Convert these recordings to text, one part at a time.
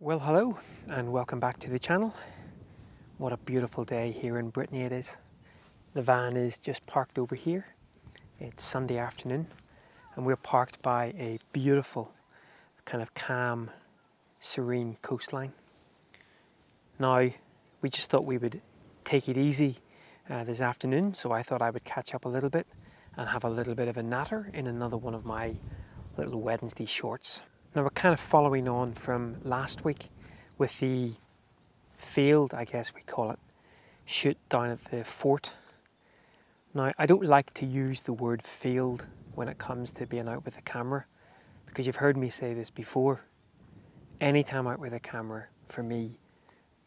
Well, hello and welcome back to the channel. What a beautiful day here in Brittany it is. The van is just parked over here. It's Sunday afternoon and we're parked by a beautiful, kind of calm, serene coastline. Now, we just thought we would take it easy this afternoon, so I thought I would catch up a little bit and have a little bit of a natter in another one of my little Wednesday shorts. Now, we're kind of following on from last week with the failed, I guess we call it, shoot down at the fort. Now, I don't like to use the word failed when it comes to being out with a camera, because you've heard me say this before. Any time out with a camera, for me,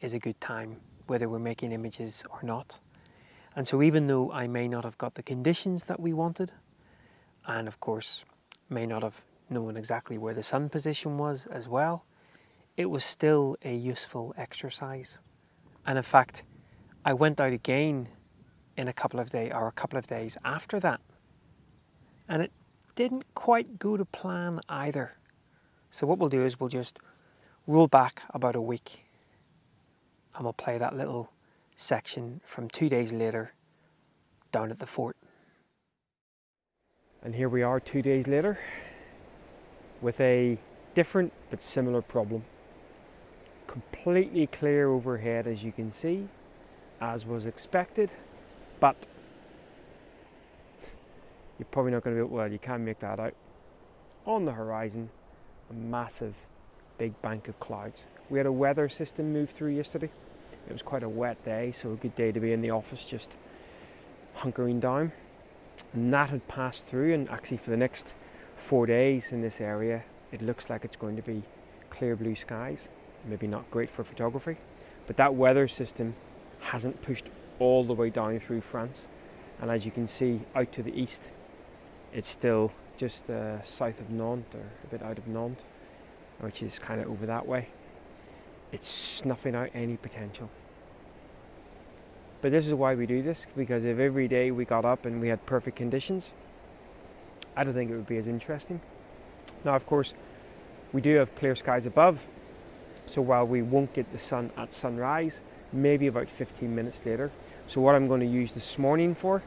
is a good time, whether we're making images or not. And so even though I may not have got the conditions that we wanted, and of course, may not have known exactly where the sun position was as well, it was still a useful exercise. And in fact, I went out again in a couple of days after that, and it didn't quite go to plan either. So what we'll do is we'll just roll back about a week and we'll play that little section from 2 days later down at the fort. And here we are 2 days later with a different but similar problem. Completely clear overhead, as you can see, as was expected, but you're probably not going to be, well, you can make that out. On the horizon, a massive big bank of clouds. We had a weather system move through yesterday. It was quite a wet day, so a good day to be in the office just hunkering down. And that had passed through, and actually for the next 4 days in this area, it looks like it's going to be clear blue skies. Maybe not great for photography, but that weather system hasn't pushed all the way down through France. And as you can see out to the east, it's still just south of Nantes, or a bit out of Nantes, which is kind of over that way. It's snuffing out any potential. But this is why we do this, because if every day we got up and we had perfect conditions, I don't think it would be as interesting. Now, of course, we do have clear skies above, so while we won't get the sun at sunrise, maybe about 15 minutes later. So what I'm going to use this morning for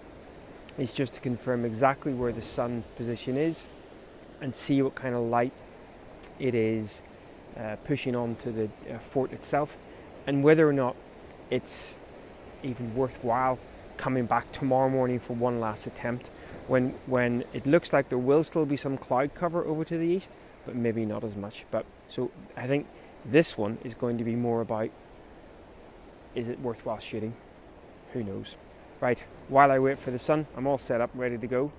is just to confirm exactly where the sun position is and see what kind of light it is pushing onto the fort itself, and whether or not it's even worthwhile coming back tomorrow morning for one last attempt when it looks like there will still be some cloud cover over to the east, but maybe not as much. But so I think this one is going to be more about, is it worthwhile shooting? Who knows? Right, while I wait for the sun, I'm all set up, ready to go.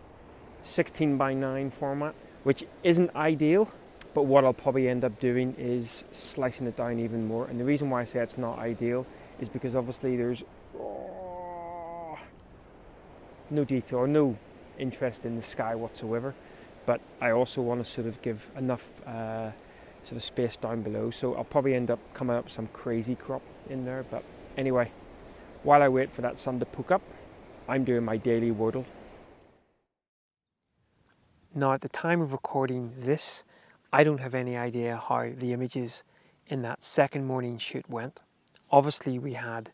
16:9 format, which isn't ideal, but what I'll probably end up doing is slicing it down even more. And the reason why I say it's not ideal is because obviously there's no detail or no interest in the sky whatsoever, but I also want to sort of give enough sort of space down below, so I'll probably end up coming up with some crazy crop in there. But anyway, while I wait for that sun to poke up, I'm doing my daily wordle. Now, at the time of recording this, I don't have any idea how the images in that second morning shoot went. Obviously we had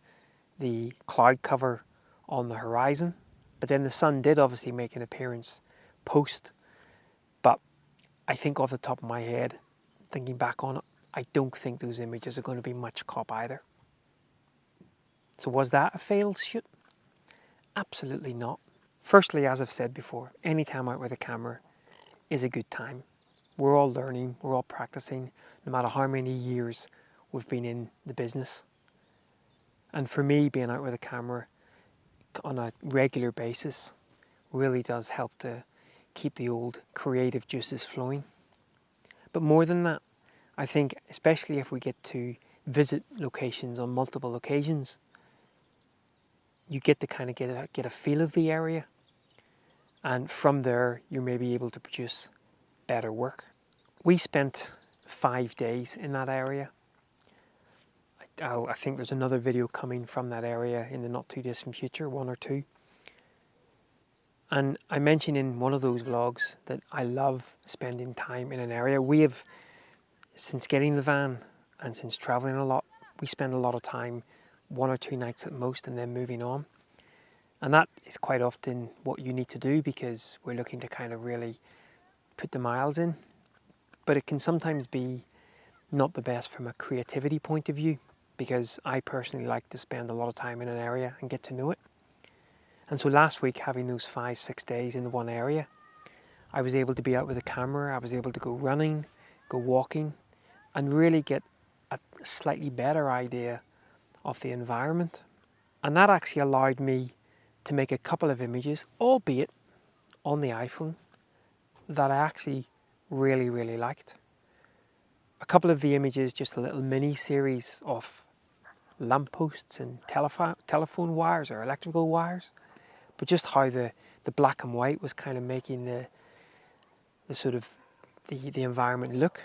the cloud cover on the horizon, but then the sun did obviously make an appearance post. But I think off the top of my head, thinking back on it, I don't think those images are going to be much cop either. So was that a failed shoot? Absolutely not. Firstly, as I've said before, any time out with a camera is a good time. We're all learning, we're all practicing, no matter how many years we've been in the business. And for me, being out with a camera on a regular basis really does help to keep the old creative juices flowing. But more than that, I think especially if we get to visit locations on multiple occasions, you get to kind of get a feel of the area, and from there you may be able to produce better work. We spent 5 days in that area. I think there's another video coming from that area in the not too distant future, 1 or 2. And I mentioned in one of those vlogs that I love spending time in an area. We have, since getting the van, and since traveling a lot, we spend a lot of time, 1 or 2 nights at most, and then moving on. And that is quite often what you need to do because we're looking to kind of really put the miles in. But it can sometimes be not the best from a creativity point of view, because I personally like to spend a lot of time in an area and get to know it. And so last week, having those 5-6 days in the one area, I was able to be out with a camera, I was able to go running, go walking, and really get a slightly better idea of the environment. And that actually allowed me to make a couple of images, albeit on the iPhone, that I actually really, really liked. A couple of the images, just a little mini series of lampposts and telephone wires or electrical wires, but just how the black and white was kind of making the sort of the environment look.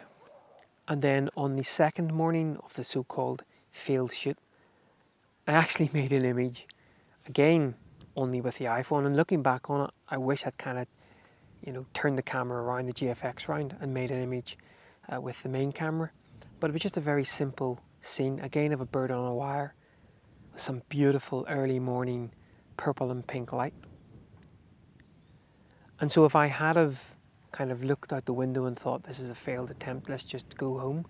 And then on the second morning of the so-called field shoot, I actually made an image, again only with the iPhone, and looking back on it, I wish I'd kind of turned the camera around, the GFX round, and made an image with the main camera. But it was just a very simple scene, again of a bird on a wire, with some beautiful early morning purple and pink light. And so if I had have kind of looked out the window and thought this is a failed attempt, let's just go home,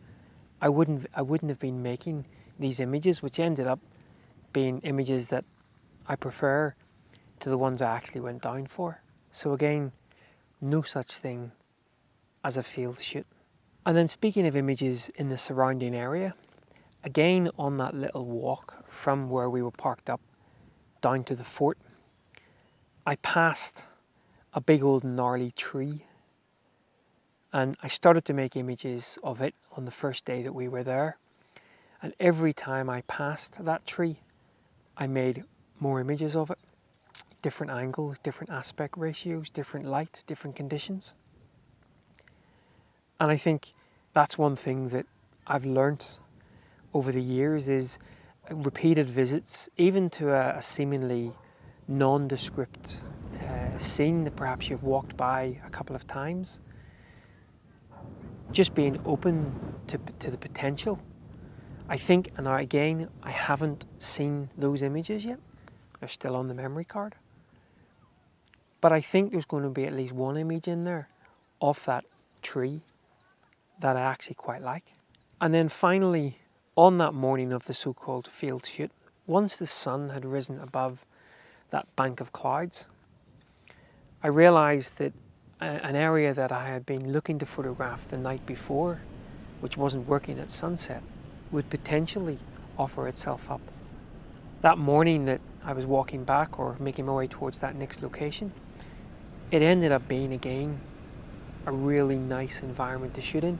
I wouldn't have been making these images, which ended up being images that I prefer to the ones I actually went down for. So again, no such thing as a field shoot. And then speaking of images in the surrounding area, again on that little walk from where we were parked up down to the fort, I passed a big old gnarly tree, and I started to make images of it on the first day that we were there. And every time I passed that tree, I made more images of it. Different angles, different aspect ratios, different light, different conditions. And I think that's one thing that I've learnt over the years is repeated visits, even to a seemingly nondescript scene that perhaps you've walked by a couple of times. Just being open to the potential. I think, and again, I haven't seen those images yet. They're still on the memory card. But I think there's going to be at least one image in there of that tree that I actually quite like. And then finally, on that morning of the so-called field shoot, once the sun had risen above that bank of clouds, I realised that an area that I had been looking to photograph the night before, which wasn't working at sunset, would potentially offer itself up. That morning that I was walking back or making my way towards that next location, it ended up being again a really nice environment to shoot in.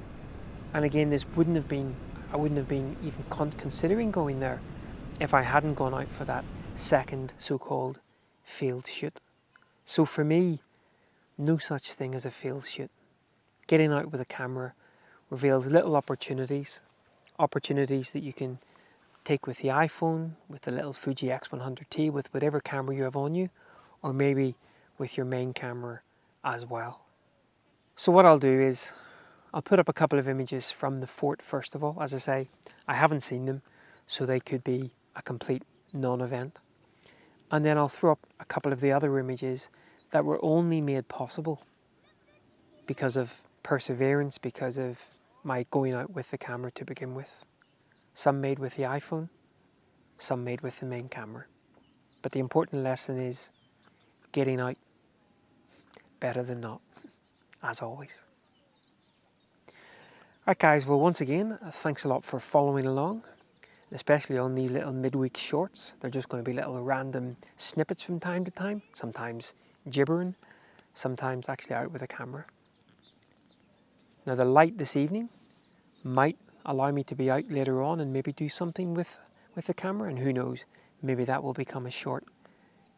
And again, I wouldn't have been even considering going there if I hadn't gone out for that second so-called field shoot. So for me, no such thing as a field shoot. Getting out with a camera reveals little opportunities that you can take with the iPhone, with the little Fuji X100T, with whatever camera you have on you, or maybe with your main camera as well. So what I'll do is I'll put up a couple of images from the fort first of all. As I say, I haven't seen them, so they could be a complete non-event. And then I'll throw up a couple of the other images that were only made possible because of perseverance, because of my going out with the camera to begin with. Some made with the iPhone, some made with the main camera. But the important lesson is getting out, better than not, as always. Right guys, well once again, thanks a lot for following along, especially on these little midweek shorts. They're just going to be little random snippets from time to time, sometimes gibbering, sometimes actually out with a camera. Now the light this evening might allow me to be out later on and maybe do something with the camera, and who knows, maybe that will become a short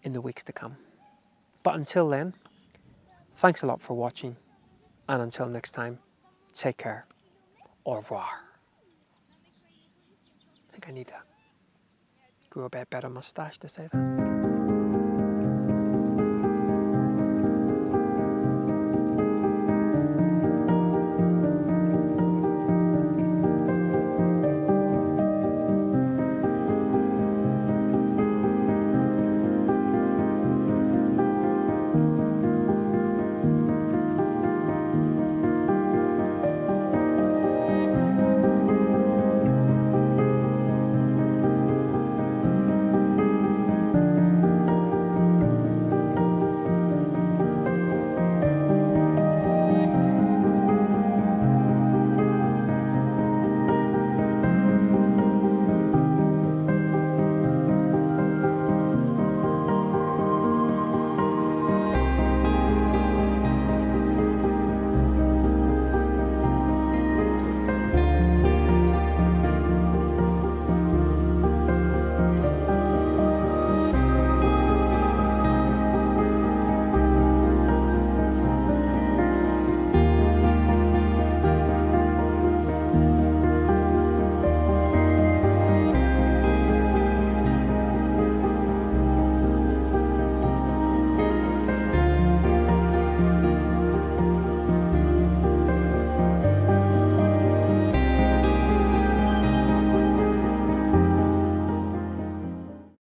in the weeks to come. But until then, thanks a lot for watching, and until next time, take care. Au revoir. I think I need to grow a bit better mustache to say that.